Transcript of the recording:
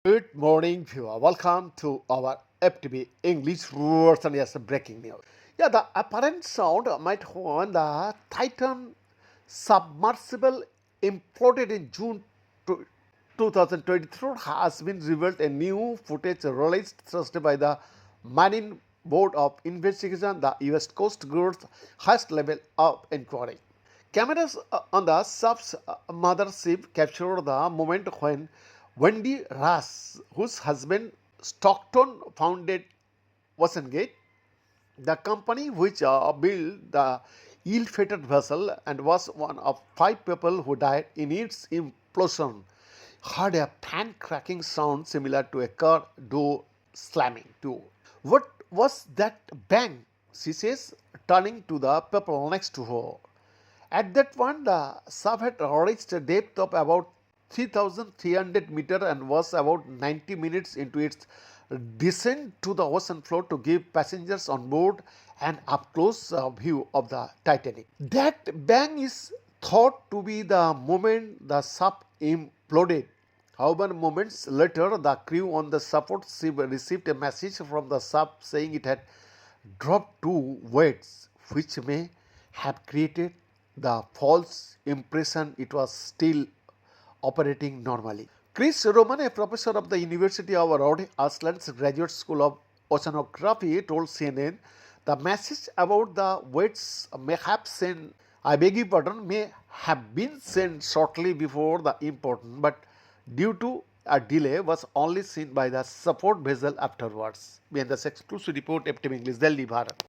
Good morning, viewer. Welcome to our FTB English version. Yes, breaking news. Yeah, the apparent sound might warn the Titan submersible imploded in June 2023 has been revealed. A new footage released Thursday by the Marine Board of Investigation, the U.S. Coast Guard's highest level of inquiry. Cameras on the sub's mothership captured the moment when Wendy Russ, whose husband Stockton founded Oceangate, the company which built the ill-fated vessel and was one of 5 people who died in its implosion, heard a pan-cracking sound similar to a car door slamming too. What was that bang? She says, turning to the people next to her. At that point, the sub had reached a depth of about 3,300 meters and was about 90 minutes into its descent to the ocean floor to give passengers on board an up-close view of the Titanic. That bang is thought to be the moment the sub imploded. However, moments later, the crew on the support ship received a message from the sub saying it had dropped two weights, which may have created the false impression it was still operating normally. Chris Roman, a professor of the University of Rhode Island's Graduate School of Oceanography, told CNN the message about the weights may have been sent shortly before the import, but due to a delay was only seen by the support vessel afterwards. Behind this exclusive report, FTV English, Delhi, Bharat.